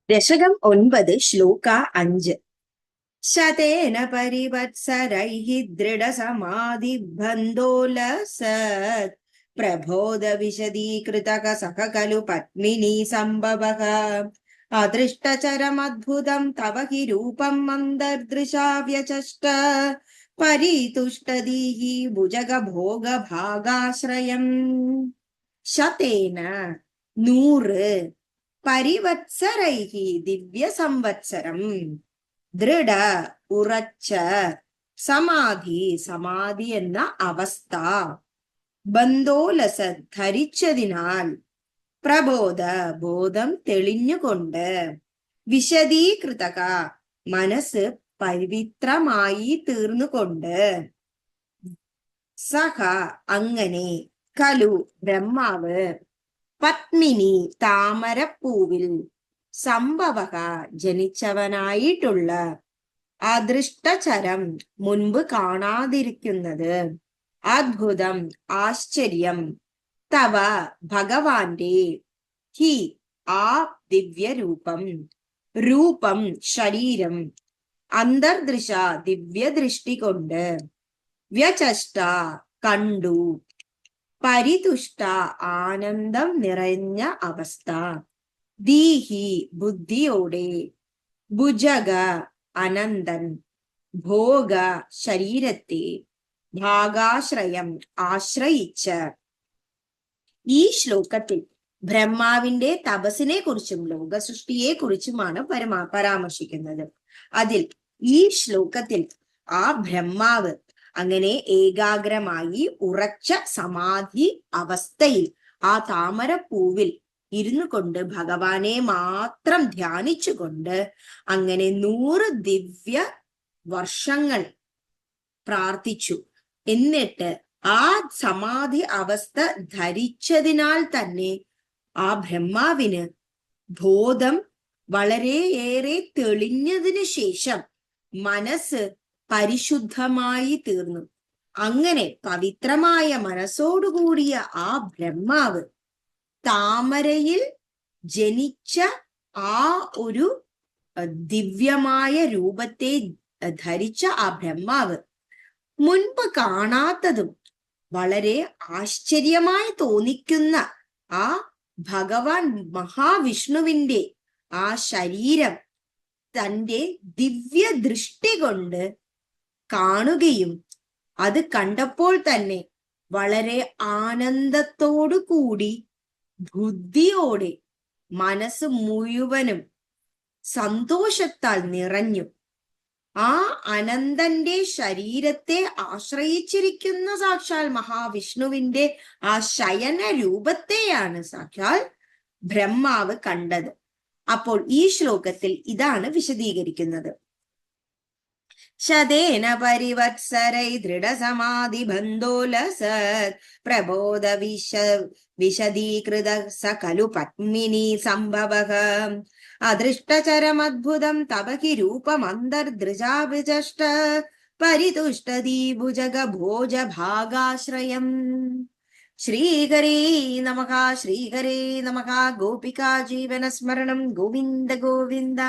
ദശകം 9 ശ്ലോക 5. ശതേന പരിവത്സരൈഃ ദൃഢസമാധിബന്ധോലസത് പ്രബോധ വിശദീകൃതക സഖ ഖലു പത്മിനീ സംഭവഃ അദൃഷ്ടചരമദ്ഭുതം തവ ഹി രൂപം അന്തർദൃശാ വ്യചഷ്ട പരിതുഷ്ടദീഃ ഭുജഗഭോഗഭാഗാശ്രയം. ശതേന 100 പരിവത്സരൈഹി ദിവ്യ സംവത്സരം ദൃഢ ഉറച്ച സമാധി സമാധി എന്ന അവസ്ഥ ബന്ധോലസ ധരിച്ചതിനാൽ പ്രബോധ ബോധം തെളിഞ്ഞുകൊണ്ട് വിശദീകൃതക മനസ്സ് പവിത്രമായി തീർന്നുകൊണ്ട് സഹ അങ്ങനെ ഖലു ബ്രഹ്മാവ് പത്മിനി താമരപ്പൂവിൽ സംഭവക ജനിച്ചവനായിട്ടുള്ള അദൃഷ്ടചരം മുൻപ് കാണാതിരിക്കുന്നത് അദ്ഭുതം ആശ്ചര്യം തവ ഭഗവാന്റെ ഹി ആ ദിവ്യരൂപം രൂപം ശരീരം അന്തർദൃശ ദിവ്യദൃഷ്ടി കൊണ്ട് വ്യചഷ്ട കണ്ടു പരിതുഷ്ട ആനന്ദം നിറഞ്ഞ അവസ്ഥ ദീഹി ബുദ്ധിയോടെ ഭുജഗ അനന്തൻ ഭോഗ ശരീരത്തെ ഭാഗാശ്രയം ആശ്രയിച്ച്. ഈ ശ്ലോകത്തിൽ ബ്രഹ്മാവിന്റെ തപസ്സിനെ കുറിച്ചും ലോകസൃഷ്ടിയെ കുറിച്ചുമാണ് പരാമർശിക്കുന്നത്. അതിൽ ഈ ശ്ലോകത്തിൽ ആ ബ്രഹ്മാവ് അങ്ങനെ ഏകാഗ്രമായി ഉറച്ച സമാധി അവസ്ഥയിൽ ആ താമരപ്പൂവിൽ ഇരുന്നു കൊണ്ട് ഭഗവാനെ മാത്രം ധ്യാനിച്ചുകൊണ്ട് അങ്ങനെ 100 ദിവ്യ വർഷങ്ങൾ പ്രാർത്ഥിച്ചു. എന്നിട്ട് ആ സമാധി അവസ്ഥ ധരിച്ചതിനാൽ തന്നെ ആ ബ്രഹ്മാവിന് ബോധം വളരെയേറെ തെളിഞ്ഞതിനു ശേഷം മനസ്സ് പരിശുദ്ധമായി തീർന്നു. അങ്ങനെ പവിത്രമായ മനസ്സോടുകൂടിയ ആ ബ്രഹ്മാവ് താമരയിൽ ജനിച്ച ആ ഒരു ദിവ്യമായ രൂപത്തെ ധരിച്ച ആ ബ്രഹ്മാവ് മുൻപ് കാണാത്തതും വളരെ ആശ്ചര്യമായി തോന്നിക്കുന്ന ആ ഭഗവാൻ മഹാവിഷ്ണുവിന്റെ ആ ശരീരം തന്റെ ദിവ്യ ദൃഷ്ടി കൊണ്ട് കാണുകയും അത് കണ്ടപ്പോൾ തന്നെ വളരെ ആനന്ദത്തോടു കൂടി ബുദ്ധിയോടെ മനസ്സ് മുഴുവനും സന്തോഷത്താൽ നിറഞ്ഞു. ആ അനന്തന്റെ ശരീരത്തെ ആശ്രയിച്ചിരിക്കുന്ന സാക്ഷാൽ മഹാവിഷ്ണുവിന്റെ ആ ശയന രൂപത്തെയാണ് സാക്ഷാൽ ബ്രഹ്മാവ് കണ്ടത്. അപ്പോൾ ഈ ശ്ലോകത്തിൽ ഇതാണ് വിശദീകരിക്കുന്നത്. ശതേന പരിവത്സരൈ ദൃഢസമാധി ബന്ധോലസത് പ്രബോധ വിശദീകൃത സ ഖലു പത്മിനീ സംഭവഃ അദൃഷ്ടചരമദ്ഭുതം തവ ഹി രൂപമന്തർദൃശാഭിചഷ്ട പരിതുഷ്ടദീ ഭുജഗഭോജ ഭാഗാശ്രയം. ശ്രീഹരേ നമഃ ശ്രീഹരേ നമഃ. ഗോപികാ ജീവനസ്മരണം ഗോവിന്ദ ഗോവിന്ദ.